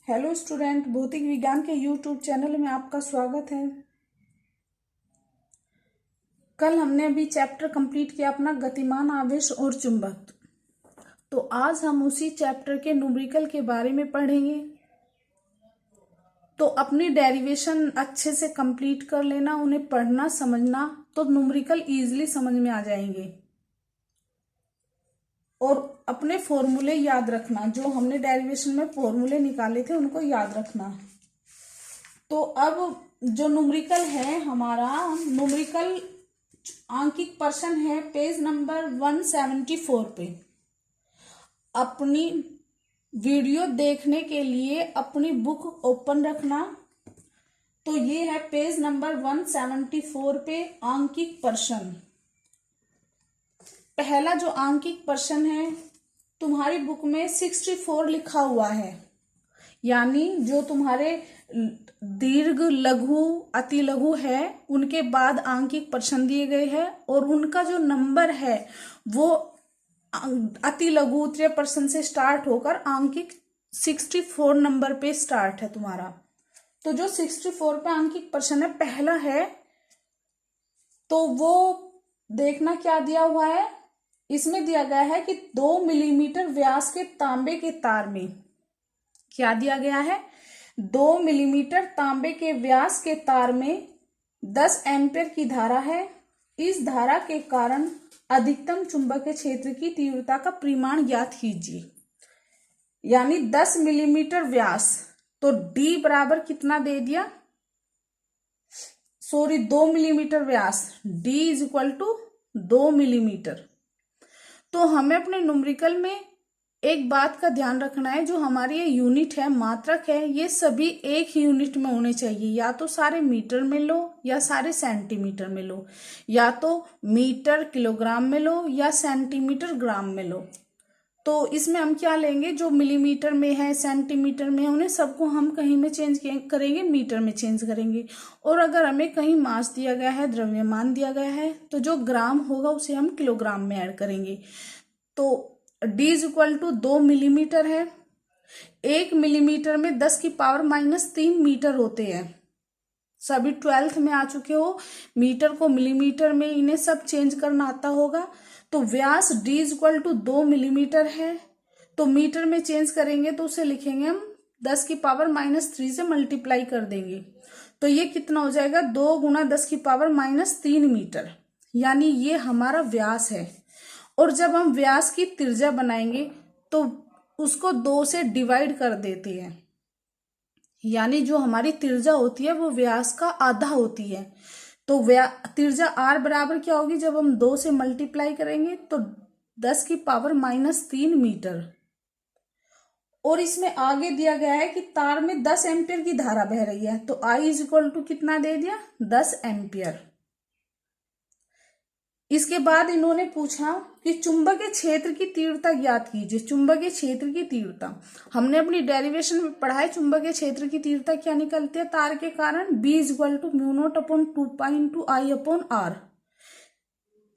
Hello student, भौतिक विज्ञान के यूट्यूब चैनल में आपका स्वागत है। कल हमने अभी चैप्टर कंप्लीट किया अपना गतिमान आवेश और चुंबक। तो आज हम उसी चैप्टर के न्यूमेरिकल के बारे में पढ़ेंगे। तो अपनी डेरिवेशन अच्छे से कंप्लीट कर लेना, उन्हें पढ़ना समझना, तो न्यूमेरिकल इजीली समझ में आ जाएंगे। और अपने फॉर्मूले याद रखना, जो हमने डेरिवेशन में फॉर्मूले निकाले थे उनको याद रखना। तो अब जो न्यूमेरिकल है हमारा, न्यूमेरिकल आंकिक प्रश्न है पेज नंबर 174 पे। अपनी वीडियो देखने के लिए अपनी बुक ओपन रखना। तो ये है पेज नंबर 174 पे आंकिक प्रश्न। पहला जो आंकिक प्रश्न है तुम्हारी बुक में 64 लिखा हुआ है, यानी जो तुम्हारे दीर्घ, लघु, अति लघु है उनके बाद आंकिक प्रश्न दिए गए हैं और उनका जो नंबर है वो अति लघु उत्तरीय प्रश्न से स्टार्ट होकर आंकिक 64 नंबर पे स्टार्ट है तुम्हारा। तो जो 64 पे आंकिक प्रश्न है पहला है, तो वो देखना क्या दिया हुआ है। इसमें दिया गया है कि 2 मिलीमीटर व्यास के तांबे के तार में क्या दिया गया है, 2 मिलीमीटर तांबे के व्यास के तार में 10 एम्पीयर की धारा है। इस धारा के कारण अधिकतम चुंबकीय क्षेत्र की तीव्रता का परिमाण ज्ञात कीजिए। यानी 10 मिलीमीटर व्यास, तो D बराबर कितना दे दिया, 2 मिलीमीटर व्यास, D is equal to 2 millimetre. तो हमें अपने न्यूमेरिकल में एक बात का ध्यान रखना है, जो हमारी ये यूनिट है, मात्रक है, ये सभी एक ही यूनिट में होने चाहिए। या तो सारे मीटर में लो या सारे सेंटीमीटर में लो, या तो मीटर किलोग्राम में लो या सेंटीमीटर ग्राम में लो। तो इसमें हम क्या लेंगे, जो मिलीमीटर में है, सेंटीमीटर में है, उन्हें सबको हम कहीं में चेंज करेंगे, मीटर में चेंज करेंगे। और अगर हमें कहीं मास दिया गया है, द्रव्यमान दिया गया है, तो जो ग्राम होगा उसे हम किलोग्राम में ऐड करेंगे। तो D is equal to 2 millimetre है। 1 मिलीमीटर में 10 की पावर -3 मीटर होते हैं। सभी 12th में आ चुके हो, मीटर को मिलीमीटर में इन्हें सब चेंज करना आता होगा। तो व्यास D is equal to 2 millimetre है, तो मीटर में चेंज करेंगे तो उसे लिखेंगे हम 10 की पावर -3 से मल्टीप्लाई कर देंगे। तो ये कितना हो जाएगा, 2 गुना 10 की पावर -3 मीटर, यानी ये हमारा व्यास है। और जब हम व्यास की त्रिज्या बनाएंगे तो उसको 2 से डिवाइड कर देते हैं, यानी जो हमारी त्रिज्या होती है वो व्यास का आधा होती है। तो त्रिज्या R बराबर क्या होगी, जब हम 2 से मल्टीप्लाई करेंगे तो 10 की पावर -3 मीटर। और इसमें आगे दिया गया है कि तार में 10 एम्पियर की धारा बह रही है, तो I इज इक्वल टू कितना दे दिया, 10 एम्पियर। इसके बाद इन्होंने पूछा कि चुंबकीय क्षेत्र की तीव्रता ज्ञात कीजिए। चुंबकीय क्षेत्र की तीव्रता हमने अपनी डेरिवेशन में पढ़ा है। चुंबकीय क्षेत्र की तीव्रता क्या निकलती है तार के कारण, B is equal to μ0/2π × I/R,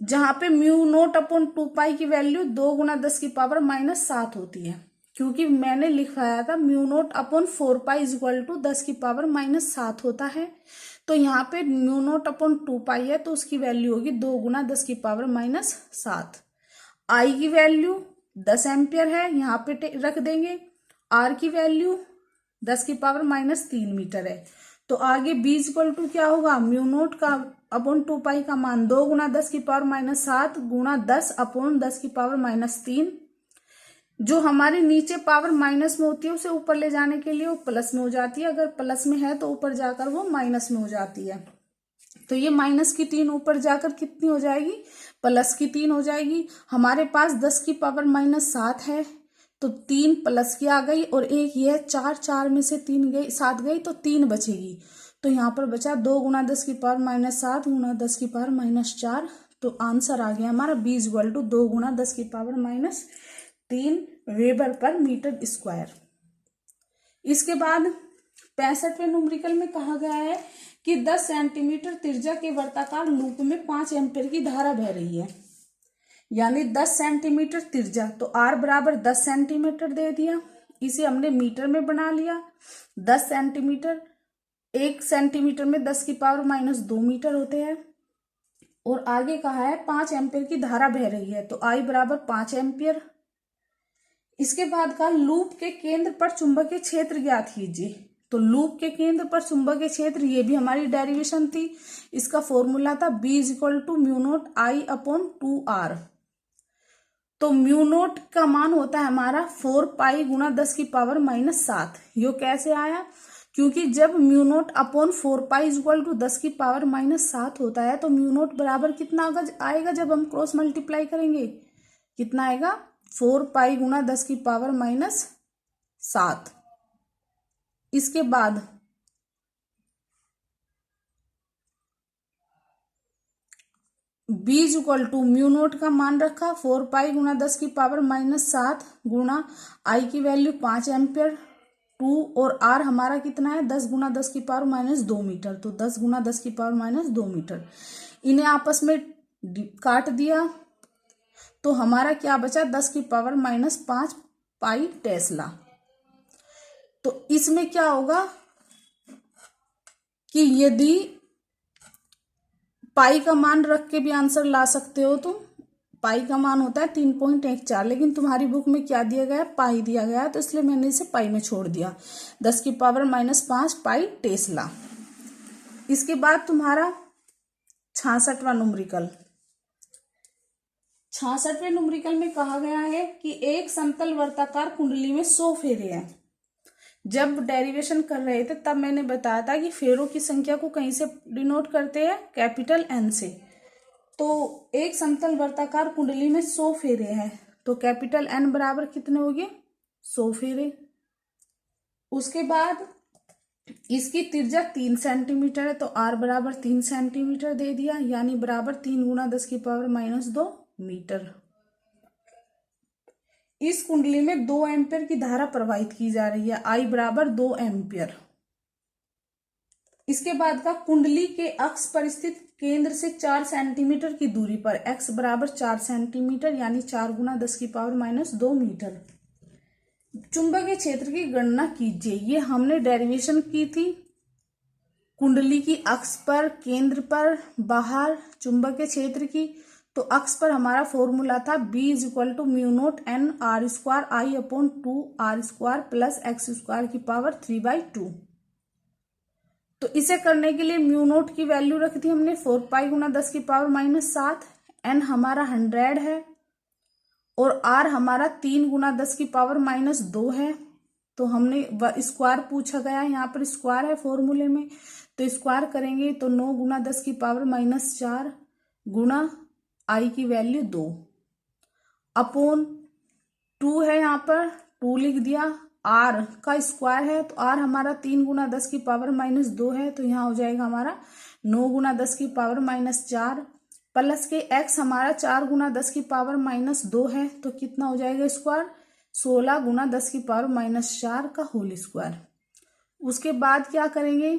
जहां पे μ0/2π की वैल्यू 2 गुना 10 की पावर -7 होती है, क्योंकि मैंने लिखवाया था μ0/4π इज इक्वल टू 10 की पावर -7 होता है। तो यहाँ पे μ0/2π है, तो उसकी वैल्यू होगी 2 गुना 10 की पावर -7। I की वैल्यू 10 एम्पियर है, यहाँ पे रख देंगे। R की वैल्यू 10 की पावर -3 मीटर है। तो आगे B इज इक्वल टू क्या होगा, μ0/2π का मान 2 गुना 10 की पावर -7 गुना 10/10 की पावर -3। जो हमारे नीचे पावर माइनस में होती है उसे ऊपर ले जाने के लिए वो प्लस में हो जाती है, अगर प्लस में है तो ऊपर जाकर वो माइनस में हो जाती है। तो ये माइनस की 3 ऊपर जाकर कितनी हो जाएगी, प्लस की 3 हो जाएगी। हमारे पास 10 की पावर -7 है, तो 3 प्लस की आ गई और एक ये 4 में से 3 गई, 7 गई, तो 3 बचेगी। तो यहाँ पर बचा 2 गुना 10 की पावर -7 गुना 10 की पावर -4। तो आंसर आ गया हमारा B इज इक्वल टू 2 गुना 10 की पावर -3 वेबर पर मीटर स्क्वायर। इसके बाद 65वें न्यूमेरिकल में कहा गया है कि 10 सेंटीमीटर त्रिज्या के वर्ताकार लूप में 5 एम्पीयर की धारा बह रही है। यानी 10 सेंटीमीटर त्रिज्या, तो R बराबर 10 सेंटीमीटर दे दिया। इसे हमने मीटर में बना लिया। 10 सेंटीमीटर, 1 सेंटीमीटर में 10 की पावर माइनस 2 मीटर होते हैं। और आगे कहा है 5 एम्पियर की धारा बह रही है, तो आई बराबर 5 एम्पियर। इसके बाद का लूप के केंद्र पर चुंबकीय क्षेत्र ज्ञात कीजिए। तो लूप के केंद्र पर चुंबकीय क्षेत्र, ये भी हमारी डेरिवेशन थी। इसका फॉर्मूला था B equal to mu naught I upon 2R। तो म्यू नोट का मान होता है हमारा 4 पाई गुना 10 की पावर माइनस 7। यो कैसे आया? क्योंकि जब mu naught upon 4 pi equal to 10 की पावर माइनस 7 होता है, तो म्यू नोट बराबर कितना आएगा जब हम क्रॉस मल्टीप्लाई करेंगे? कितना आएगा? 4 पाई गुना 10 की पावर माइनस 7। इसके बाद B equal to mu naught का मान रखा 4 पाई गुना 10 की पावर माइनस 7 गुना I की वैल्यू 5 एम्पियर, 2 और R हमारा कितना है? 10 गुना 10 की पावर माइनस 2 मीटर। तो 10 गुना 10 की पावर माइनस 2 मीटर, इन्हें आपस में काट दिया तो हमारा क्या बचा? 10 की पावर माइनस 5 पाई टेस्ला। तो इसमें क्या होगा कि यदि पाई का मान रख के भी आंसर ला सकते हो तुम। पाई का मान होता है 3.14, लेकिन तुम्हारी बुक में क्या दिया गया है? पाई दिया गया है, तो इसलिए मैंने इसे पाई में छोड़ दिया। 10 की पावर माइनस 5 पाई टेस्ला। इसके बाद तुम्हारा 66वां न्यूमेरिकल। 66वें न्यूमेरिकल में कहा गया है कि एक समतल वर्ताकार कुंडली में 100 फेरे हैं। जब डेरिवेशन कर रहे थे तब मैंने बताया था कि फेरों की संख्या को कहीं से डिनोट करते हैं? कैपिटल N से। तो एक समतल वर्ताकार कुंडली में 100 फेरे हैं, तो कैपिटल N बराबर कितने हो गए? 100 फेरे। उसके बाद इसकी त्रिज्या 3 सेंटीमीटर है, तो R बराबर 3 सेंटीमीटर दे दिया, यानी बराबर 3 गुना 10 की पावर माइनस 2 मीटर। इस कुंडली में 2 एम्पियर की धारा प्रवाहित की जा रही है, I बराबर 2 एम्पियर। इसके बाद का कुंडली के अक्ष पर स्थित केंद्र से 4 सेंटीमीटर की दूरी पर x बराबर 4 सेंटीमीटर, यानी 4 गुना 10 की पावर माइनस 2 मीटर चुंबकीय क्षेत्र की गणना कीजिए। ये हमने डेरिवेशन की थी कुंडली की अक्ष पर, केंद्र पर, बाहर चुंबकीय क्षेत्र की। तो अक्ष पर हमारा फॉर्मूला था B equal to mu naught N R square I upon 2 R square plus x square की पावर 3/2। तो इसे करने के लिए म्यू नोट की वैल्यू रखी थी हमने 4 पाई गुना 10 की पावर माइनस 7। N हमारा 100 है और R हमारा 3 गुना 10 की पावर माइनस 2 है। तो हमने स्क्वायर पूछा गया है, यहाँ पर स्क्वायर है फॉर्मूले में, तो स्क्वायर करेंगे तो 9 गुना 10 की पावर माइनस 4 गुना I की वैल्यू 2 अपॉन 2 है, यहाँ पर 2 लिख दिया। R का स्क्वायर है, तो R हमारा 3 गुना 10 की पावर माइनस 2 है, तो यहाँ हो जाएगा हमारा 9 गुना 10 की पावर माइनस 4 प्लस के x हमारा 4 गुना 10 की पावर माइनस 2 है, तो कितना हो जाएगा स्क्वायर? 16 गुना 10 की पावर माइनस 4 का होल स्क्वायर। उसके बाद क्या करेंगे?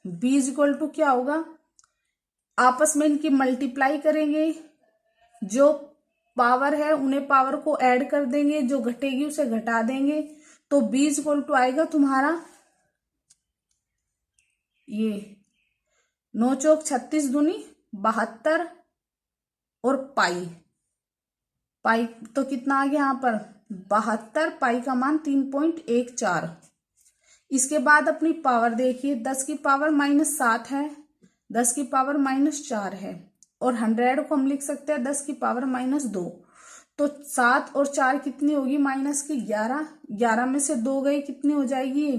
B इक्वल टू क्या होगा? आपस में इनकी मल्टीप्लाई करेंगे, जो पावर है उन्हें पावर को ऐड कर देंगे, जो घटेगी उसे घटा देंगे। तो B इक्वल टू आएगा तुम्हारा ये 9 चौक 36 दूनी 72 और पाई तो कितना आ गया यहाँ पर? 72। पाई का मान 3.14। इसके बाद अपनी पावर देखिए, 10 की पावर माइनस 7 है, 10 की पावर माइनस 4 है, और 100 को हम लिख सकते हैं 10 की पावर माइनस 2। तो 7 और 4 कितनी होगी? माइनस की 11। 11 में से 2 गई, कितनी हो जाएगी?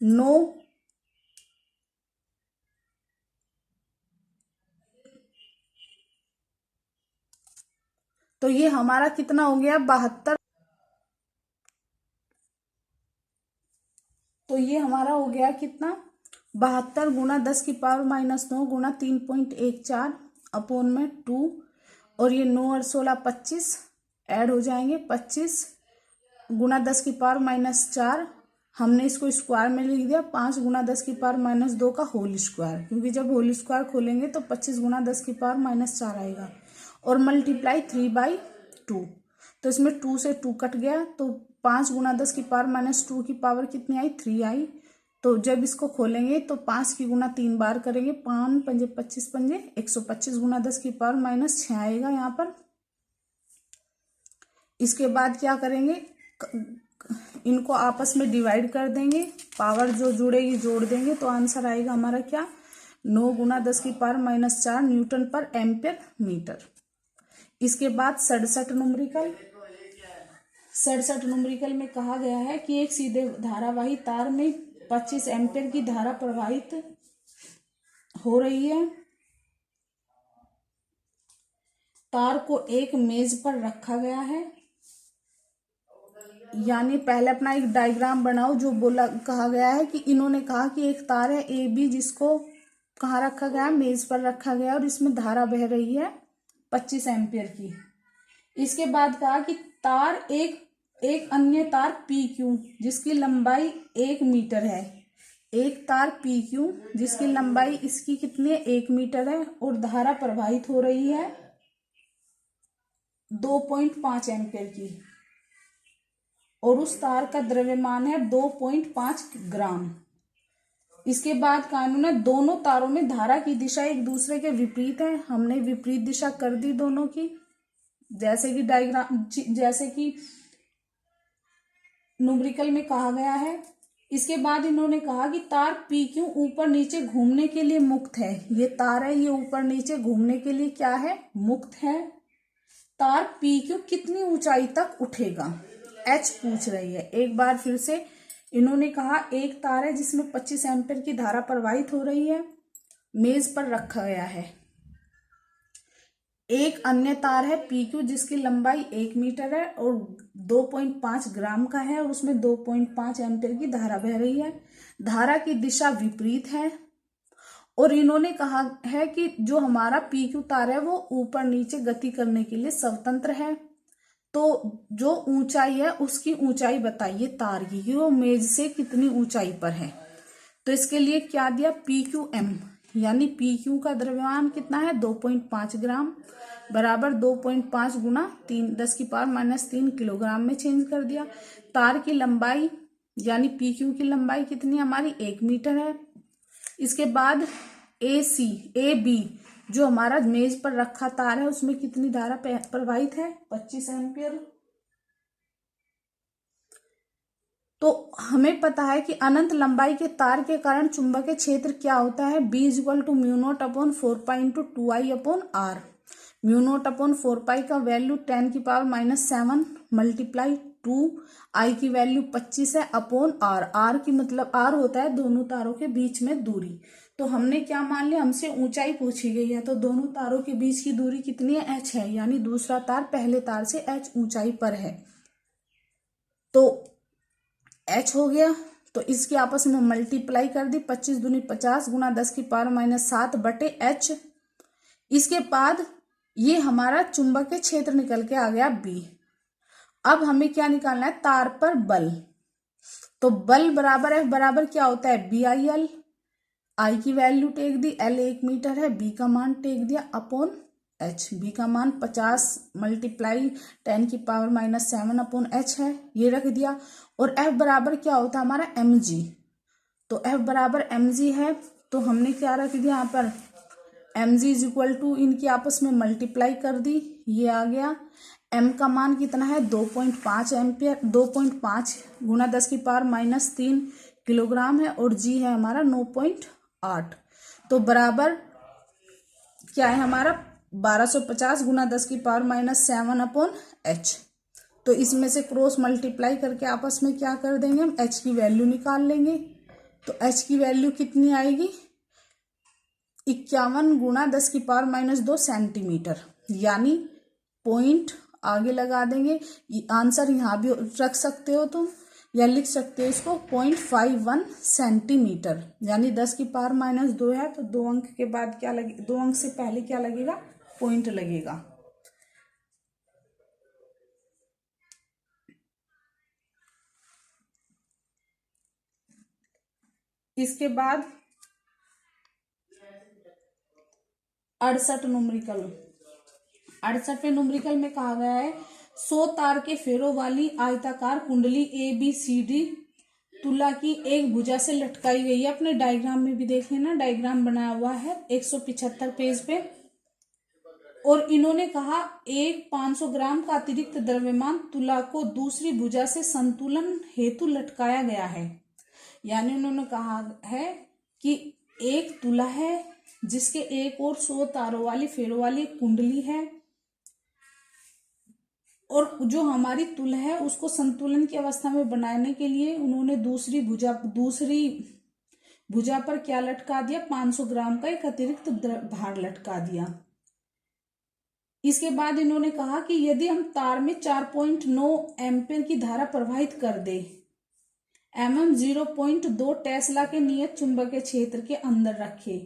9। तो ये हमारा कितना हो गया? 72। तो ये हमारा हो गया कितना? 72 गुना 10 की पावर माइनस 9 गुना 3.14 अपॉन में 2, और ये 9 और 16 25 ऐड हो जाएंगे, 25 गुना 10 की पावर माइनस 4। हमने इसको स्क्वायर में लिख दिया, 5 गुना 10 की पावर माइनस 2 का होल स्क्वायर, क्योंकि जब होल स्क्वायर खोलेंगे तो 25 गुना 10 की पावर माइनस 4 आएगा, और मल्टीप्लाई 3/2। तो इसमें 2 से 2 कट गया, तो 5 गुना 10 की पावर माइनस 2 की पावर कितनी आई, 3 आई। तो जब इसको खोलेंगे तो 5 की गुना 3 बार करेंगे, 5 पंजे 25 पंजे 125 गुना 10 की पावर माइनस 6 आएगा यहाँ पर। इसके बाद क्या करेंगे, इनको आपस में डिवाइड कर देंगे, पावर जो जुड़ेगी जोड़ देंगे, तो आंसर आएगा हमारा क्या, 9 गुना 10 की पावर माइनस 4 न्यूटन पर एम्पियर मीटर। इसके बाद 67 न्यूमेरिकल में कहा गया है कि एक सीधे धारावाही तार में 25 एम्पियर की धारा प्रवाहित हो रही है। तार को एक मेज पर रखा गया है, यानी पहले अपना एक डायग्राम बनाओ। जो कहा गया है कि इन्होंने कहा कि एक तार है ए बी, जिसको कहाँ रखा गया, मेज पर रखा गया, और इसमें धारा बह रही है 25 एम्पियर की। इसके बाद कहा कि तार एक अन्य तार पी क्यू जिसकी लंबाई 1 मीटर है, एक तार पी क्यू जिसकी लंबाई इसकी कितनी है, 1 मीटर है, और धारा प्रवाहित हो रही है 2.5 एम्पियर की, और उस तार का द्रव्यमान है 2.5 ग्राम। इसके बाद कानून है, दोनों तारों में धारा की दिशा एक दूसरे के विपरीत है। हमने विपरीत दिशा कर दी दोनों की, जैसे कि न्यूमेरिकल में कहा गया है। इसके बाद इन्होंने कहा कि तार पी क्यू ऊपर नीचे घूमने के लिए मुक्त है। ये तार है, ये ऊपर नीचे घूमने के लिए क्या है, मुक्त है। तार पी क्यू कितनी ऊंचाई तक उठेगा, एच पूछ रही है। एक बार फिर से इन्होंने कहा, एक तार है जिसमें 25 एम्पियर की धारा प्रवाहित हो रही है, मेज पर रखा गया है। एक अन्य तार है पी क्यू जिसकी लंबाई 1 मीटर है और 2.5 ग्राम का है, और उसमें 2.5 एम्पियर की धारा बह रही है। धारा की दिशा विपरीत है, और इन्होंने कहा है कि जो हमारा पी क्यू तार है वो ऊपर नीचे गति करने के लिए स्वतंत्र है। तो जो ऊंचाई है उसकी ऊंचाई बताइए तार की, कि वो मेज से कितनी ऊंचाई पर है। तो इसके लिए क्या दिया, पी क्यू एम, यानी पी क्यू का द्रव्यमान कितना है, 2.5 ग्राम बराबर 2.5 गुना 3 10 की पावर माइनस 3 किलोग्राम में चेंज कर दिया। तार की लंबाई यानी पी क्यू की लंबाई कितनी हमारी, 1 मीटर है। इसके बाद ए बी जो हमारा मेज पर रखा तार है उसमें कितनी धारा प्रवाहित है, 25 एम्पियर। तो हमें पता है कि अनंत लंबाई के तार के कारण चुंबकीय क्षेत्र क्या होता है, B = μ0/4π×2I/r। μ0/4π का वैल्यू 10⁻⁻7 मल्टीप्लाई 2I की वैल्यू 25 है अपॉन r। r की मतलब r होता है दोनों तारों के बीच में दूरी। तो हमने क्या मान लिया, हमसे ऊंचाई पूछी गई है, तो दोनों तारों के बीच की दूरी कितनी है, h है, यानी दूसरा तार पहले तार से h ऊंचाई पर है। तो h हो गया, तो इसकी आपस में मल्टीप्लाई कर दी, 25 दूनी 50 गुना 10 की पावर माइनस 7 बटे h। इसके बाद ये हमारा चुंबकीय क्षेत्र निकल के आ गया B। अब हमें क्या निकालना है, तार पर बल। तो बल बराबर F बराबर क्या होता है, BIL। I की वैल्यू टेक दी, L 1 मीटर है, B का मान टेक दिया अपॉन H। B का मान 50 मल्टीप्लाई 10⁻⁻7 अपॉन H है, ये रख दिया। और F बराबर क्या होता है हमारा, mg। तो F बराबर mg है, तो हमने क्या रख दिया यहाँ पर, mg = इनकी आपस में मल्टीप्लाई कर दी, ये आ गया। m का मान कितना है, 2.5 एम्पियर, 2.5 गुना 10 की पावर माइनस 3 किलोग्राम है, और g है हमारा 9.8। तो बराबर क्या है हमारा, 1250 गुना 10 की पावर माइनस 7 अपॉन h। तो इसमें से क्रॉस मल्टीप्लाई करके आपस में क्या कर देंगे, हम h की वैल्यू निकाल लेंगे। तो h की वैल्यू कितनी आएगी, 51 गुना 10 की पावर माइनस 2 सेंटीमीटर, यानी पॉइंट आगे लगा देंगे। आंसर यहाँ भी रख सकते हो तुम, या लिख सकते हो इसको 0.51 सेंटीमीटर, यानी 10 की पावर माइनस 2 है, तो 2 अंक के बाद क्या लगे, 2 अंक से पहले क्या लगेगा, पॉइंट लगेगा। इसके बाद 68 न्यूमेरिकल में कहा गया है, 100 तार के फेरों वाली आयताकार कुंडली ABCD तुला की एक भुजा से लटकाई गई है। अपने डायग्राम में भी देख लेना, डायग्राम बनाया हुआ है 175 पेज पे। और इन्होंने कहा एक 500 ग्राम का अतिरिक्त द्रव्यमान तुला को दूसरी भुजा से संतुलन हेतु लटकाया गया है। यानी उन्होंने कहा है कि एक तुला है जिसके एक और 100 तारों वाली फेरों वाली कुंडली है, और जो हमारी तुला है उसको संतुलन की अवस्था में बनाने के लिए उन्होंने दूसरी भुजा पर क्या लटका दिया, 500 ग्राम का एक अतिरिक्त भार लटका दिया। इसके बाद इन्होंने कहा कि यदि हम तार में 4.9 एम्पीयर की धारा प्रवाहित कर दे एवं 0.2 टेस्ला के नियत चुंबकीय क्षेत्र के अंदर रखे,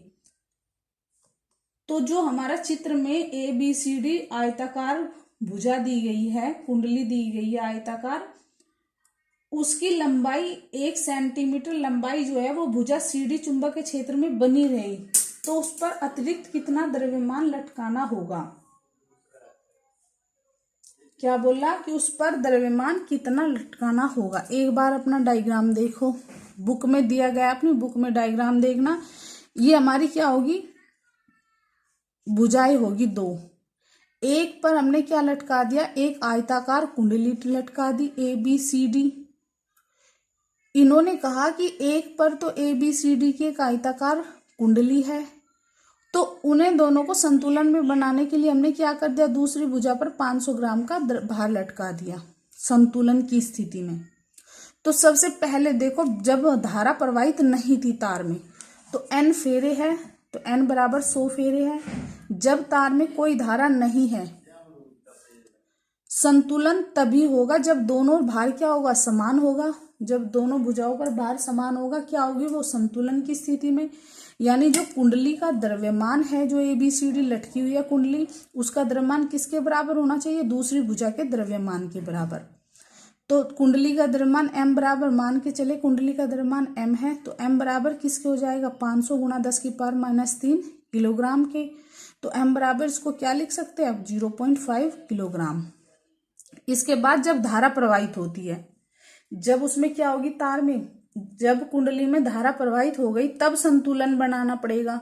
तो जो हमारा चित्र में ABCD आयताकार भुजा दी गई है, कुंडली दी गई है आयताकार, उसकी लंबाई 1 सेंटीमीटर लंबाई जो है वो भुजा CD चुंबकीय क्षेत्र में बनी रही, तो उस पर अतिरिक्त कितना द्रव्यमान लटकाना होगा। क्या बोला कि उस पर द्रव्यमान कितना लटकाना होगा। एक बार अपना डायग्राम देखो, बुक में दिया गया, अपनी बुक में डायग्राम देखना। ये हमारी क्या होगी, भुजाएं होगी 2। एक पर हमने क्या लटका दिया, एक आयताकार कुंडली लटका दी ABCD। इन्होंने कहा कि एक पर तो ABCD की एक आयताकार कुंडली है, तो उन्हें दोनों को संतुलन में बनाने के लिए हमने क्या कर दिया, दूसरी भुजा पर 500 ग्राम का भार लटका दिया संतुलन की स्थिति में। तो सबसे पहले देखो, जब धारा प्रवाहित नहीं थी तार में तो N फेरे है, तो N बराबर 100 फेरे है। जब तार में कोई धारा नहीं है, संतुलन तभी होगा जब दोनों भार क्या होगा, समान होगा। जब दोनों भुजाओं पर भार समान होगा, क्या होगी वो, संतुलन की स्थिति में। यानी जो कुंडली का द्रव्यमान है, जो ABCD लटकी हुई है कुंडली, उसका द्रव्यमान किसके बराबर होना चाहिए, दूसरी भुजा के द्रव्यमान के बराबर। तो कुंडली का द्रव्यमान M बराबर, मान के चले कुंडली का द्रव्यमान M है, तो M बराबर किसके हो जाएगा, 500 गुणा 10⁻³ किलोग्राम के। तो M बराबर इसको क्या लिख सकते हैं, अब 0.5 किलोग्राम। इसके बाद जब धारा प्रवाहित होती है, जब उसमें क्या होगी, तार में जब कुंडली में धारा प्रवाहित हो गई तब संतुलन बनाना पड़ेगा।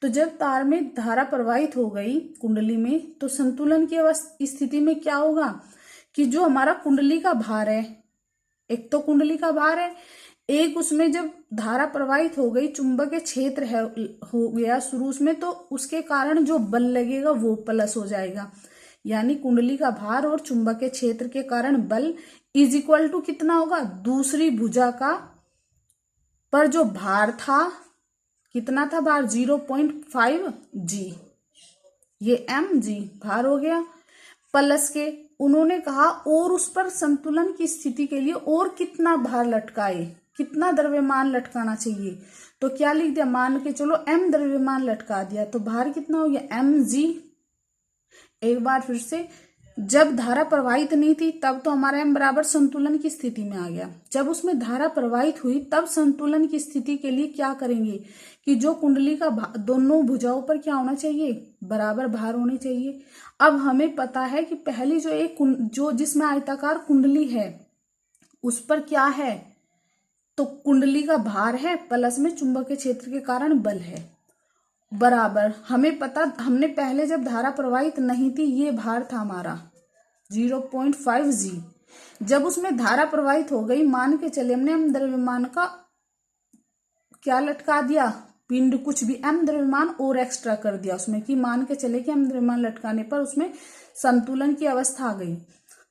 तो जब तार में धारा प्रवाहित हो गई कुंडली में, तो संतुलन की स्थिति में क्या होगा कि जो हमारा कुंडली का भार है, एक तो कुंडली का भार है, एक उसमें जब धारा प्रवाहित हो गई, चुंबकीय क्षेत्र है हो गया शुरू में, तो उसके कारण जो बल लगेगा वो प्लस हो जाएगा। यानी कुंडली का भार और चुंबकीय क्षेत्र के कारण बल इज इक्वल टू कितना होगा, दूसरी भुजा का पर जो भार था, कितना था भार, 0.5 G, ये mg भार हो गया, प्लस के उन्होंने कहा और उस पर संतुलन की स्थिति के लिए और कितना भार लटकाए, कितना द्रव्यमान लटकाना चाहिए। तो क्या लिख दिया, मान के चलो m द्रव्यमान लटका दिया, तो भार कितना हो गया, mg। एक बार फिर से, जब धारा प्रवाहित नहीं थी तब तो हमारा m बराबर संतुलन की स्थिति में आ गया। जब उसमें धारा प्रवाहित हुई तब संतुलन की स्थिति के लिए क्या करेंगे कि जो कुंडली का दोनों भुजाओं पर क्या होना चाहिए, बराबर भार होने चाहिए। अब हमें पता है कि पहली जो एक जो जिसमें आयताकार कुंडली है उस पर क्या है, तो कुंडली का भार है प्लस में चुंबकीय क्षेत्र के कारण बल है, बराबर हमें पता, हमने पहले जब धारा प्रवाहित नहीं थी ये भार था हमारा 0.5 G। जब उसमें धारा प्रवाहित हो गई, मान के चले हमने m द्रव्यमान का क्या लटका दिया, पिंड कुछ भी m द्रव्यमान और एक्स्ट्रा कर दिया उसमें, कि मान के चले कि m द्रव्यमान लटकाने पर उसमें संतुलन की अवस्था आ गई,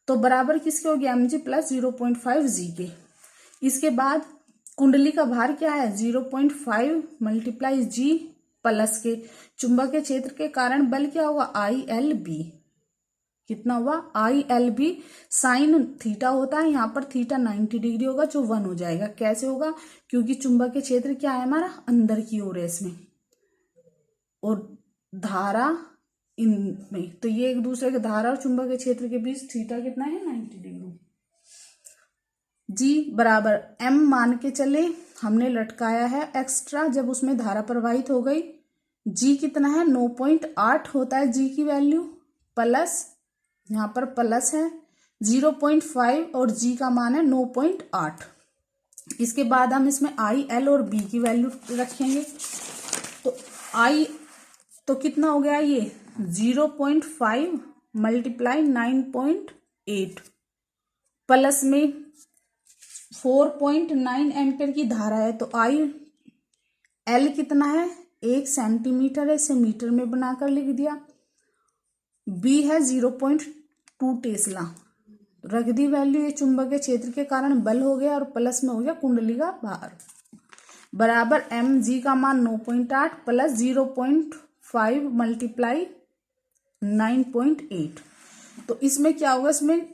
तो बराबर किसके हो गया, mg प्लस 0.5 G के। इसके बाद कुंडली का भार क्या है, 0.5 मल्टीप्लाई G प्लस के चुंबकीय क्षेत्र के कारण बल क्या होगा, ILB। कितना हुआ, ILB साइन थीटा होता है, यहाँ पर थीटा 90 डिग्री होगा, जो 1 हो जाएगा। कैसे होगा, क्योंकि चुंबकीय क्षेत्र क्या है हमारा, अंदर की ओर है इसमें, और धारा इनमें, तो ये एक दूसरे के धारा और चुंबकीय क्षेत्र के बीच थीटा कितना है, 90 डिग्री। G बराबर M मान के चले, हमने लटकाया है एक्स्ट्रा, जब उसमें धारा प्रवाहित हो गई। G कितना है, 9.8 होता है G की वैल्यू, प्लस यहाँ पर प्लस है 0.5 और जी का मान है 9.8। इसके बाद हम इसमें आई, एल और बी की वैल्यू रखेंगे। तो आई तो कितना हो गया, ये 0.5 मल्टीप्लाई 9.8 प्लस में 4.9 एम्पियर की धारा है। तो आई एल कितना है, 1 सेंटीमीटर है, इसे मीटर में बनाकर लिख दिया। बी है 0.2 टेस्ला, रख दी वैल्यू। ये चुंबकीय क्षेत्र के कारण बल हो गया और प्लस में हो गया कुंडली का भार, बराबर एम जी का मान 9.8 प्लस 0.5 मल्टीप्लाई 9.8। तो इसमें क्या होगा, इसमें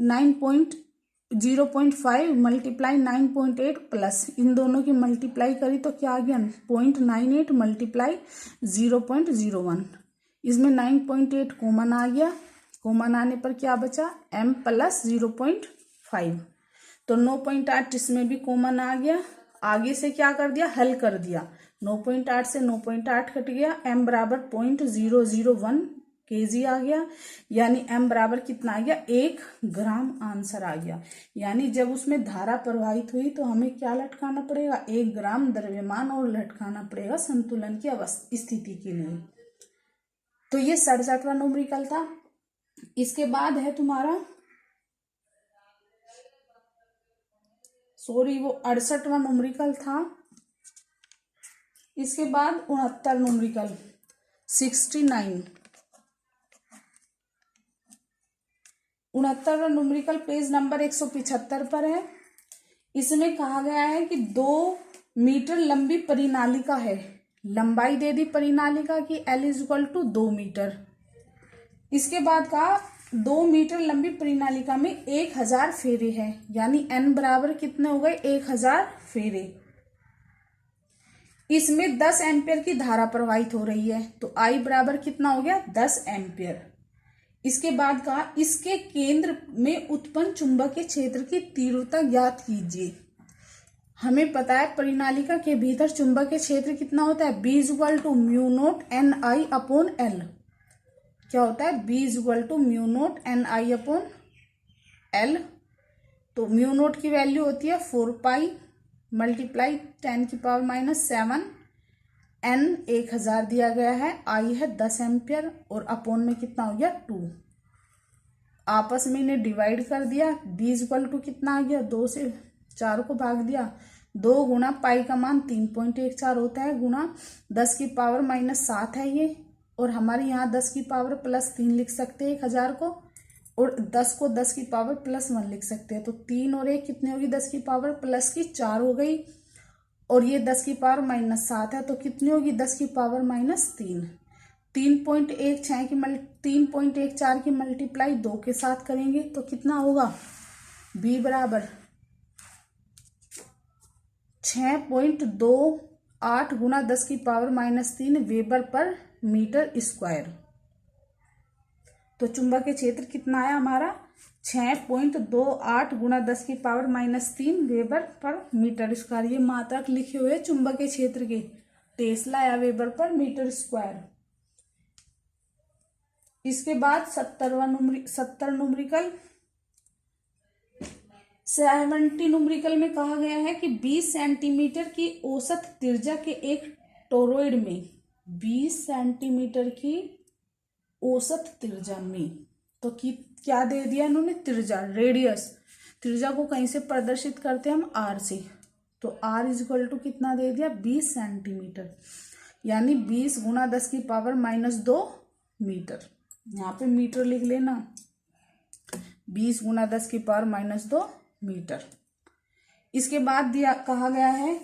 0.5 मल्टीप्लाई 9.8 प्लस इन दोनों की मल्टीप्लाई करी तो क्या आ गया 0.98 मल्टीप्लाई 0.01। इसमें 9.8 कॉमन आ गया, कॉमन आने पर क्या बचा m प्लस 0.5। तो 9.8 इसमें भी कॉमन आ गया। आगे से क्या कर दिया, हल कर दिया। 9.8 से 9.8 कट गया, m बराबर 0.001 kg आ गया, यानी m बराबर कितना आ गया 1 ग्राम आंसर आ गया। यानी जब उसमें धारा प्रवाहित हुई तो हमें क्या लटकाना पड़ेगा, 1 ग्राम द्रव्यमान और लटकाना पड़ेगा संतुलन की स्थिति के लिए। तो ये 67वां न्यूमेरिकल था। इसके बाद है तुम्हारा वो 68वां न्यूमेरिकल था। इसके बाद 69 न्यूमेरिकल 69 69वां न्यूमेरिकल पेज नंबर 175 पर है। इसमें कहा गया है कि 2 मीटर लंबी परिनालिका है, लंबाई दे दी परिनालिका की L = 2 मीटर। इसके बाद कहा 2 मीटर लंबी परिनालिका में 1000 फेरे हैं, यानी N बराबर कितने हो गए 1000 फेरे। इसमें 10 एम्पियर की धारा प्रवाहित हो रही है, तो I बराबर कितना हो गया 10 एम्पियर। इसके बाद कहा इसके केंद्र में उत्पन्न चुंबकीय क्षेत्र की तीव्रता ज्ञात कीजिए। हमें पता है परिनालिका के भीतर चुंबकीय क्षेत्र कितना होता है, B = μ0 NI/L। क्या होता है, B = μ0 NI/L। तो μ0 की वैल्यू होती है 4 पाई मल्टीप्लाई 10⁻⁷ N 1000 दिया गया है, I है 10 एम्पियर और अपॉन में कितना हो गया 2। आपस में इन्हें डिवाइड कर दिया, B = कितना आ गया 2 से 4 को भाग दिया, 2 गुणा पाई का मान 3.14 होता है गुणा 10⁻⁷ है ये, और हमारे यहाँ 10⁻+3 लिख सकते हैं 1000 को, और 10 को 10⁻+1 लिख सकते हैं। तो 3 और 1 कितनी होगी 10⁻+4 हो गई, और ये 10⁻⁷ है तो कितनी होगी 10⁻⁻3। 3.14 की मल्टीप्लाई 2 के साथ करेंगे तो कितना होगा, B बराबर 6.28 गुणा 10⁻³ वेबर पर मीटर स्क्वायर। तो चुंबकीय क्षेत्र कितना आया हमारा 6.28 गुणा 10⁻³ वेबर पर मीटर स्क्वायर। ये मात्रक लिखे हुए चुंबकीय क्षेत्र के, टेस्ला या वेबर पर मीटर स्क्वायर। इसके बाद 70 न्यूमेरिकल 70 न्यूमेरिकल में कहा गया है कि 20 सेंटीमीटर की औसत त्रिज्या के एक टोरॉइड में 20 सेंटीमीटर की औसत त्रिज्या में, तो क्या दे दिया इन्होंने त्रिज्या, रेडियस। त्रिज्या को कहीं से प्रदर्शित करते हैं हम R से, तो R = कितना दे दिया 20 सेंटीमीटर, यानी 20 गुणा 10⁻⁻² मीटर। यहाँ पे मीटर लिख लेना, 20 गुणा 10⁻⁻² मीटर। इसके बाद कहा गया है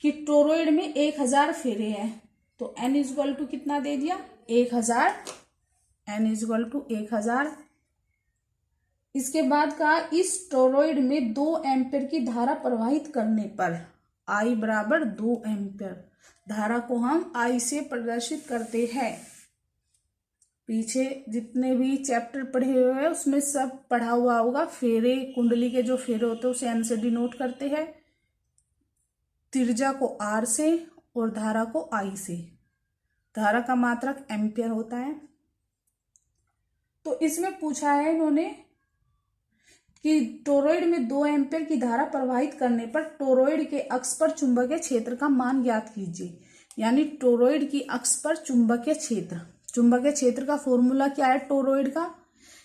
कि टोरॉइड में 1000 फेरे हैं, तो N = कितना दे दिया 1000, N = 1000। इसके बाद कहा इस टोरॉइड में 2 एम्पियर की धारा प्रवाहित करने पर I बराबर 2 एम्पियर। धारा को हम I से प्रदर्शित करते हैं। पीछे जितने भी चैप्टर पढ़े हुए हैं उसमें सब पढ़ा हुआ होगा, फेरे कुंडली के जो फेरे होते हैं उसे N से डिनोट करते हैं, त्रिज्या को R से और धारा को I से। धारा का मात्रक एम्पियर होता है। तो इसमें पूछा है इन्होंने कि टोरॉइड में 2 एम्पीयर की धारा प्रवाहित करने पर टोरॉइड के अक्ष पर चुंबकीय क्षेत्र का मान ज्ञात कीजिए। यानी टोरॉइड की अक्ष पर चुंबकीय क्षेत्र का फॉर्मूला क्या है टोरॉइड का?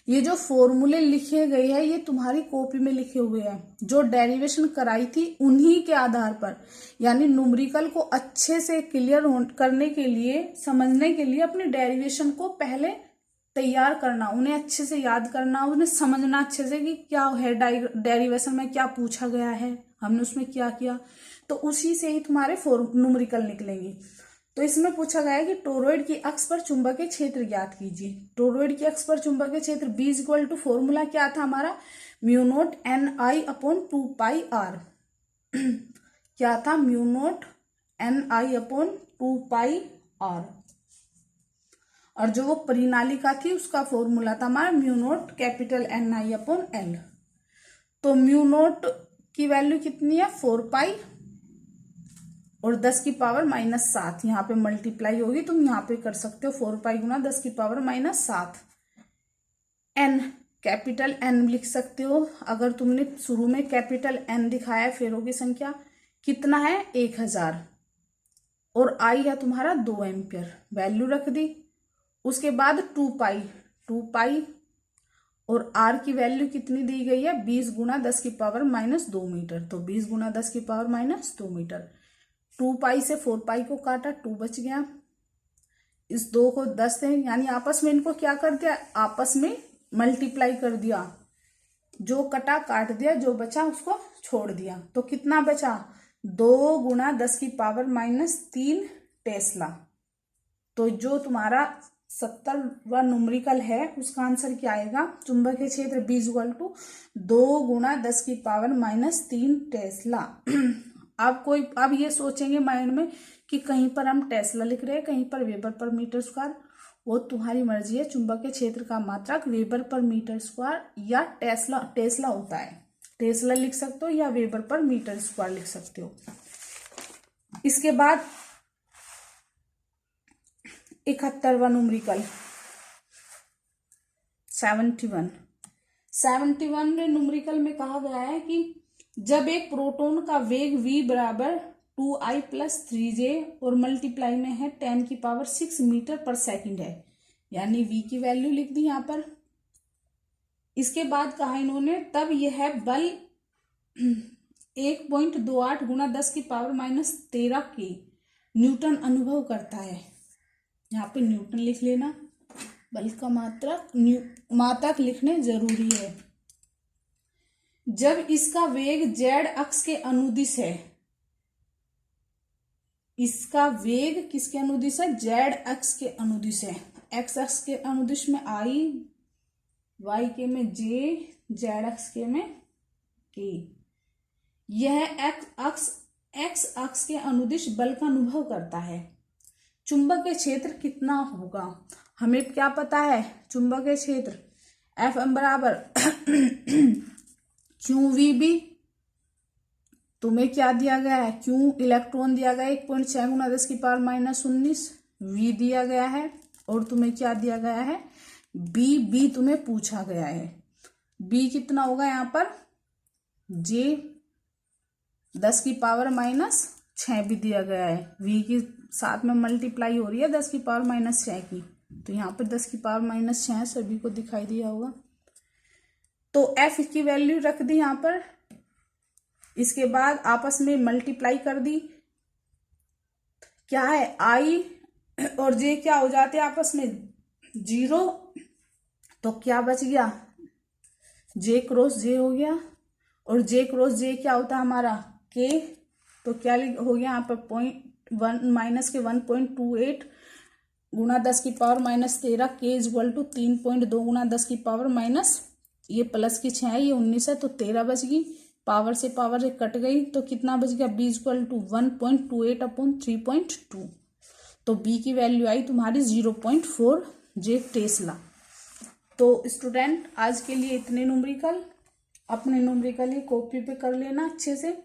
ये जो फॉर्मूले लिखे गए हैं ये तुम्हारी कॉपी में लिखे हुए हैं, जो डेरिवेशन कराई थी उन्हीं के आधार पर। यानी न्यूमेरिकल को अच्छे से क्लियर करने के लिए, समझने के लिए अपने डेरिवेशन को पहले तैयार करना, उन्हें अच्छे से याद करना, उन्हें समझना अच्छे से कि क्या है डेरिवेशन में क्या पूछा गया है, हमने उसमें क्या किया, तो उसी से ही तुम्हारे न्यूमेरिकल निकलेंगे। तो इसमें पूछा गया है कि टोरॉइड की अक्ष पर चुंबकीय क्षेत्र ज्ञात कीजिए। टोरॉइड की अक्ष पर चुंबकीय क्षेत्र B = फॉर्मूला क्या था हमारा? μ0 Ni/2πr। क्या था? μ0 Ni/2πr। और जो वो परिनालिका थी उसका फॉर्मूला था हमारा μ0 Ni/L। तो μ0 की वैल्यू कितनी है? 4π और 10⁻⁻7 यहाँ पे मल्टीप्लाई होगी, तुम यहाँ पे कर सकते हो 4π गुना 10⁻⁷। N, कैपिटल N लिख सकते हो। अगर तुमने शुरू में कैपिटल N दिखाया है फेरों की संख्या, कितना है? 1000। और I है तुम्हारा 2 एम्पियर, वैल्यू रख दी। उसके बाद 2π और R की वैल्यू कितनी दी गई है? 20 गुना 10⁻⁻2 मीटर। तो 20 गुना 10⁻⁻2 मीटर। 2π से 4π को काटा, 2 बच गया। इस 2 को 10 से, यानी आपस में इनको क्या कर दिया? आपस में मल्टीप्लाई कर दिया। जो कटा काट दिया, जो बचा उसको छोड़ दिया। तो कितना बचा? 2 गुना 10⁻³ टेस्ला। तो जो तुम्हारा 70वां न्यूमेरिकल है उसका आंसर क्या आएगा? चुंबकीय क्षेत्र B = 2 गुना 10⁻³ टेस्ला। अब ये सोचेंगे माइंड में कि कहीं पर हम टेस्ला लिख रहे हैं, कहीं पर वेबर पर मीटर स्क्वायर। वो तुम्हारी मर्जी है। चुंबकीय क्षेत्र का मात्रक वेबर पर मीटर स्क्वायर या टेस्ला होता है। टेस्ला लिख सकते हो या वेबर पर मीटर स्क्वायर लिख सकते हो। इसके बाद 71वां न्यूमेरिकल 71 न्यूमेरिकल में कहा गया है कि जब एक प्रोटॉन का वेग v = 2I + 3j और मल्टीप्लाई में है 10⁶ मीटर पर सेकंड है, यानी v की वैल्यू लिख दी यहाँ पर। इसके बाद कहा इन्होंने तब यह बल 1.28 गुना 10⁻⁻13 के न्यूटन अनुभव करता है। यहाँ पे न्यूटन लिख लेना, बल का मात्रक लिखने जरूरी है। जब इसका वेग z अक्ष के अनुदिश है, इसका वेग किसके अनुदिश है? z अक्ष के अनुदिश है। x अक्ष के अनुदिश में I, y के में j, z अक्ष के में k। यह x अक्ष के अनुदिश बल का अनुभव करता है। चुंबकीय क्षेत्र कितना होगा? हमें क्या पता है? चुंबकीय क्षेत्र Fm = QVB। तुम्हें क्या दिया गया है? Q इलेक्ट्रॉन दिया गया है 1.6 गुना 10⁻⁻19। V दिया गया है और तुम्हें क्या दिया गया है? B तुम्हें पूछा गया है। B कितना होगा यहाँ पर? J 10⁻⁻6 भी दिया गया है। V की साथ में मल्टीप्लाई हो रही है 10⁻⁻6 की, तो यहाँ पर 10⁻⁻6 सभी को दिखाई दिया होगा। तो F की वैल्यू रख दी यहाँ पर। इसके बाद आपस में मल्टीप्लाई कर दी। क्या है? I और J क्या हो जाते हैं आपस में? 0। तो क्या बच गया? J क्रॉस J हो गया। और J क्रॉस J क्या होता है हमारा? K। तो क्या हो गया यहाँ पर? 128 गुना 10⁻⁻13 K = 3.2 गुना 10⁻⁻, ये प्लस की 6 है, ये 19 है, तो 13 बच गई। पावर से पावर से कट गई तो कितना बच गया? B = 1.28/3.2। तो B की वैल्यू आई तुम्हारी 0.4 J टेस्ला। तो स्टूडेंट आज के लिए इतने न्यूमेरिकल, अपने न्यूमेरिकल ही कॉपी पे कर लेना अच्छे से।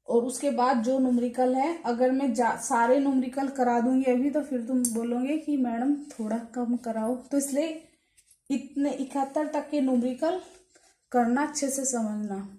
और उसके बाद जो न्यूमेरिकल है, अगर मैं सारे न्यूमेरिकल करा दूंगी अभी तो फिर तुम बोलोगे कि मैडम थोड़ा कम कराओ, तो इसलिए इतने 71 तक के न्यूमेरिकल करना, अच्छे से समझना।